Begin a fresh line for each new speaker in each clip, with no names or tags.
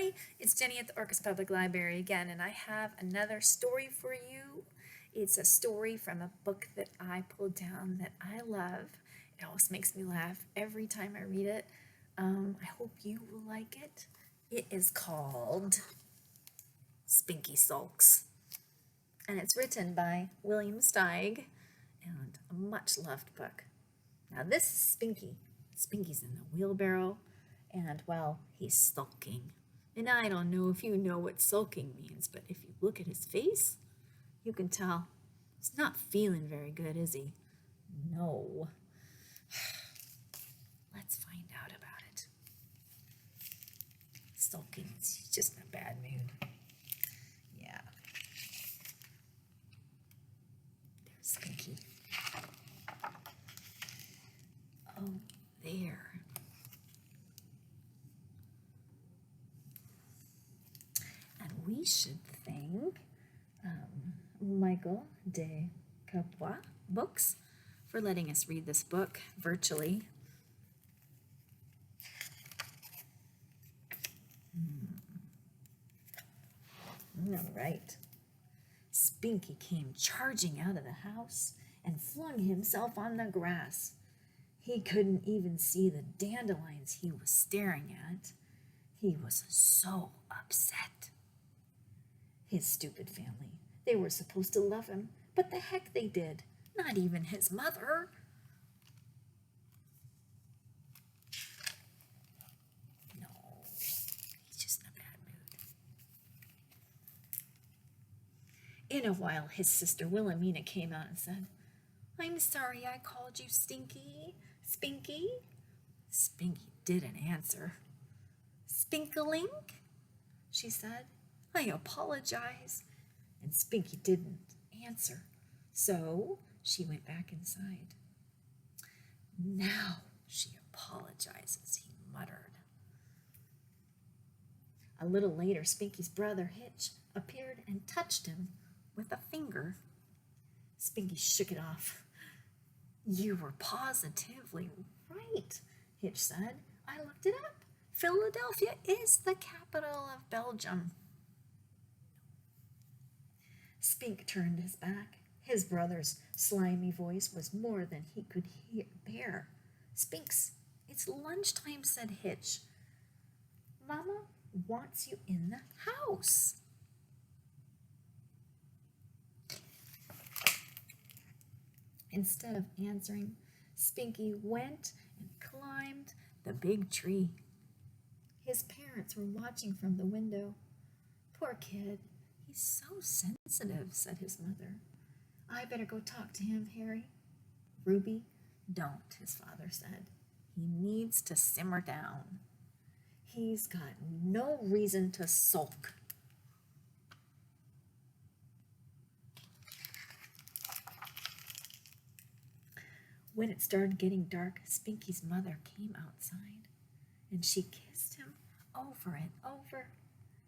everybody, it's Jenny at the Orcas Public Library again, and I have another story for you. It's a story from a book that I pulled down that I love. It always makes me laugh every time I read it. I hope you will like it. It is called Spinky Sulks, and it's written by William Steig, and a much-loved book. Now this is Spinky. Spinky's in the wheelbarrow, and, well, he's sulking. And I don't know if you know what sulking means, but if you look at his face, you can tell he's not feeling very good, is he? No. Let's find out about it. Sulking, he's just in a bad mood. Yeah. There's Spinky. Oh, there. And we should thank Michael de Capua Books for letting us read this book virtually. All right. Spinky came charging out of the house and flung himself on the grass. He couldn't even see the dandelions he was staring at. He was so upset. His stupid family. They were supposed to love him, but the heck they did. Not even his mother. No, he's just in a bad mood. In a while, his sister Wilhelmina came out and said, "I'm sorry I called you Stinky. Spinky?" Spinky didn't answer. "Spinkalink?" she said. "I apologize." And Spinky didn't answer. So she went back inside. "Now she apologizes," he muttered. A little later, Spinky's brother Hitch appeared and touched him with a finger. Spinky shook it off. "You were positively right," Hitch said. "I looked it up. Philadelphia is the capital of Belgium." Spink turned his back. His brother's slimy voice was more than he could bear. "Spinks, it's lunchtime," said Hitch. "Mama wants you in the house." Instead of answering, Spinky went and climbed the big tree. His parents were watching from the window. "Poor kid, he's so sensitive," said his mother. "I better go talk to him, Harry." "Ruby, don't," his father said. "He needs to simmer down. He's got no reason to sulk." When it started getting dark, Spinky's mother came outside, and she kissed him over and over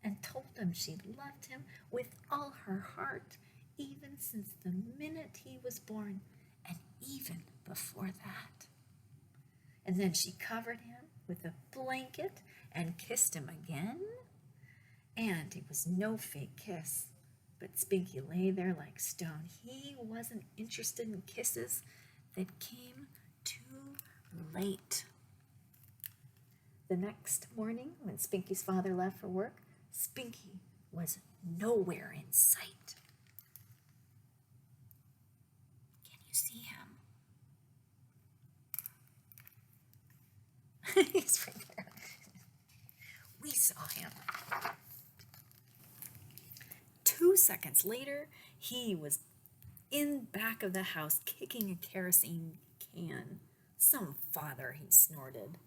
and told him she loved him with all her heart, even since the minute he was born, and even before that. And then she covered him with a blanket and kissed him again. And it was no fake kiss, but Spinky lay there like stone. He wasn't interested in kisses that came too late. The next morning, when Spinky's father left for work, Spinky was nowhere in sight. Can you see him? He's right there. We saw him. 2 seconds later, he was in back of the house kicking a kerosene can. "Some father," he snorted.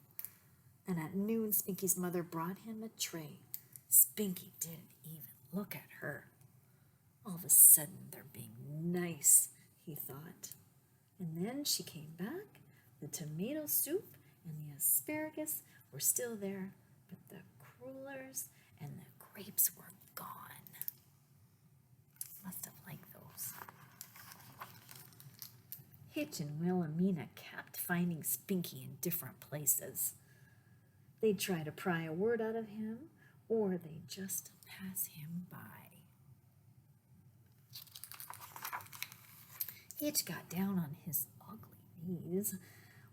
And at noon, Spinky's mother brought him a tray. Spinky didn't even look at her. All of a sudden, they're being nice, he thought. And then she came back. The tomato soup and the asparagus were still there, but the crullers and the grapes were gone. Must have liked those. Hitch and Wilhelmina kept finding Spinky in different places. They'd try to pry a word out of him, or they just pass him by. Hitch got down on his ugly knees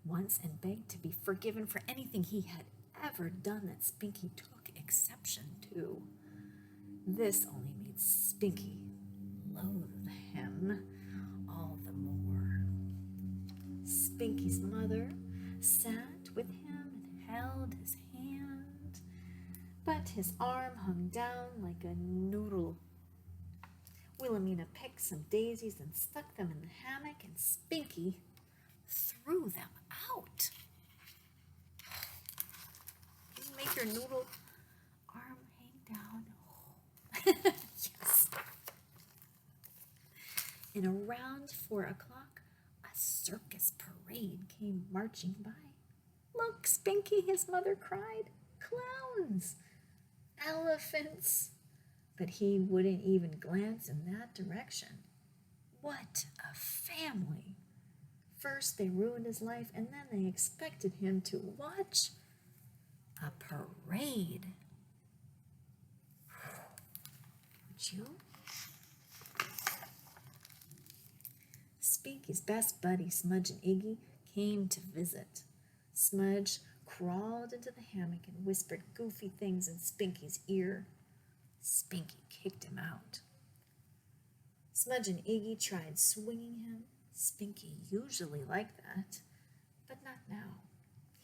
once and begged to be forgiven for anything he had ever done that Spinky took exception to. This only made Spinky loathe him all the more. Spinky's mother sat with him and held his hand, but his arm hung down like a noodle. Wilhelmina picked some daisies and stuck them in the hammock, and Spinky threw them out. Can you make your noodle arm hang down? Yes. And around 4 o'clock, a circus parade came marching by. Look, Spinky, his mother cried. Clowns! Elephants! But he wouldn't even glance in that direction. What a family! First they ruined his life, and then they expected him to watch a parade. Would you? Spinky's best buddy, Smudge and Iggy, came to visit. Smudge crawled into the hammock and whispered goofy things in Spinky's ear. Spinky kicked him out. Smudge and Iggy tried swinging him. Spinky usually liked that, but not now.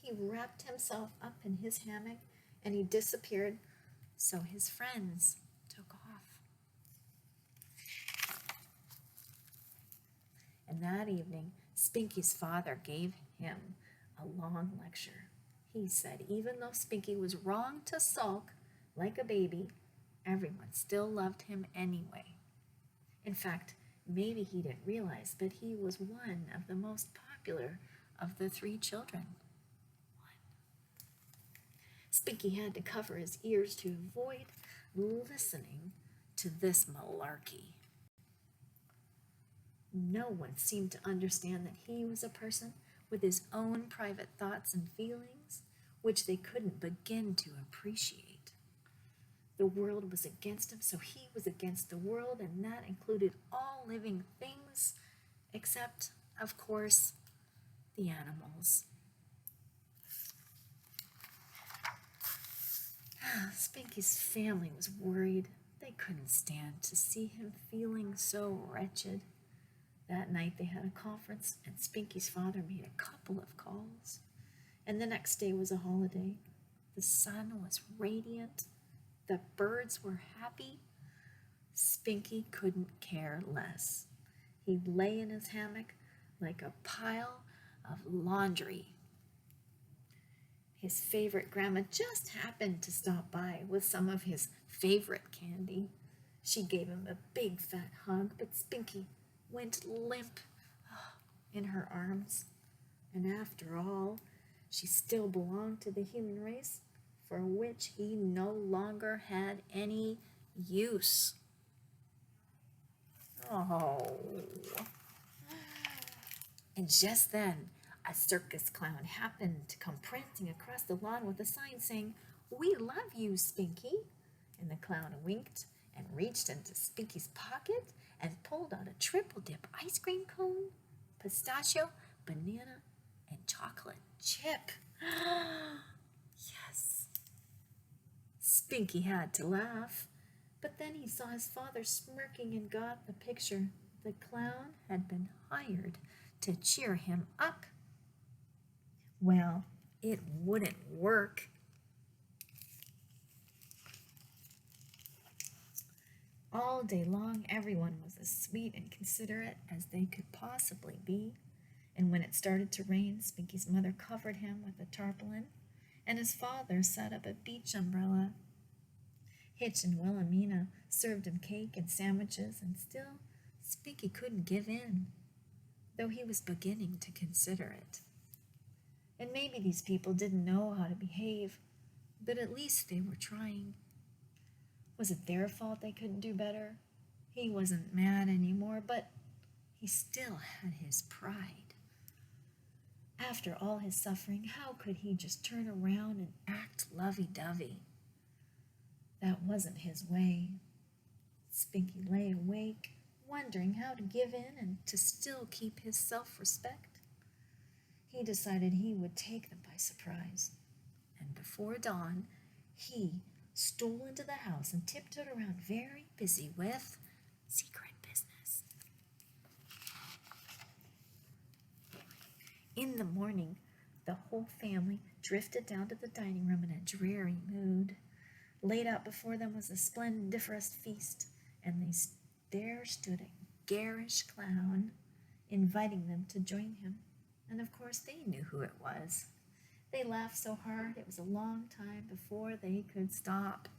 He wrapped himself up in his hammock and he disappeared, so his friends took off. And that evening, Spinky's father gave him a long lecture. He said even though Spinky was wrong to sulk like a baby, everyone still loved him anyway. In fact, maybe he didn't realize, but he was one of the most popular of the 3 children. Spinky had to cover his ears to avoid listening to this malarkey. No one seemed to understand that he was a person with his own private thoughts and feelings, which they couldn't begin to appreciate. The world was against him, so he was against the world, and that included all living things, except, of course, the animals. Spinky's family was worried. They couldn't stand to see him feeling so wretched. That night they had a conference, and Spinky's father made a couple of calls. And the next day was a holiday. The sun was radiant. The birds were happy. Spinky couldn't care less. He lay in his hammock like a pile of laundry. His favorite grandma just happened to stop by with some of his favorite candy. She gave him a big fat hug, but Spinky went limp in her arms. And after all, she still belonged to the human race, for which he no longer had any use. Oh. And just then, a circus clown happened to come prancing across the lawn with a sign saying, "We love you, Spinky." And the clown winked and reached into Spinky's pocket and pulled out a triple dip ice cream cone, pistachio, banana, and chocolate chip. Yes. Spinky had to laugh, but then he saw his father smirking and got the picture. The clown had been hired to cheer him up. Well, it wouldn't work. All day long, everyone was as sweet and considerate as they could possibly be. And when it started to rain, Spinky's mother covered him with a tarpaulin, and his father set up a beach umbrella. Hitch and Wilhelmina served him cake and sandwiches, and still Spinky couldn't give in, though he was beginning to consider it. And maybe these people didn't know how to behave, but at least they were trying. Was it their fault they couldn't do better? He wasn't mad anymore, but he still had his pride. After all his suffering, how could he just turn around and act lovey-dovey? That wasn't his way. Spinky lay awake, wondering how to give in and to still keep his self-respect. He decided he would take them by surprise, and before dawn, he stole into the house and tiptoed around, very busy with secret business. In the morning, the whole family drifted down to the dining room in a dreary mood. Laid out before them was a splendiferous feast, and there stood a garish clown, inviting them to join him. And of course they knew who it was. They laughed so hard it was a long time before they could stop.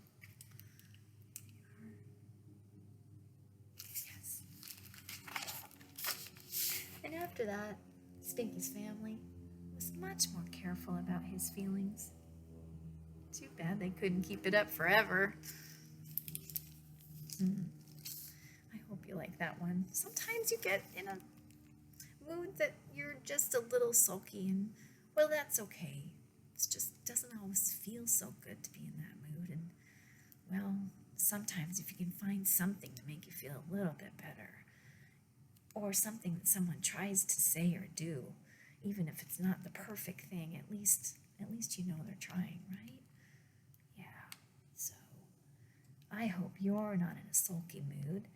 Yes. And after that, Spinky's family was much more careful about his feelings. Too bad they couldn't keep it up forever. I hope you like that one. Sometimes you get in a mood that you're just a little sulky, and well, that's okay. It just doesn't always feel so good to be in that mood, and well, sometimes if you can find something to make you feel a little bit better, or something that someone tries to say or do, even if it's not the perfect thing, at least you know they're trying, right? Yeah. So I hope you're not in a sulky mood,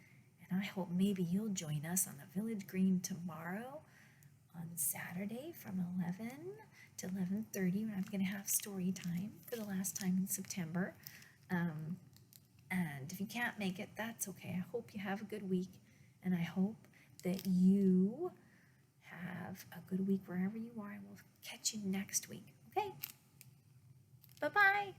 and I hope maybe you'll join us on the Village Green tomorrow on Saturday from 11 to 11:30 when I'm going to have story time for the last time in September. And if you can't make it, that's okay. I hope you have a good week, and I hope that you have a good week wherever you are, and we'll catch you next week. Okay? Bye-bye.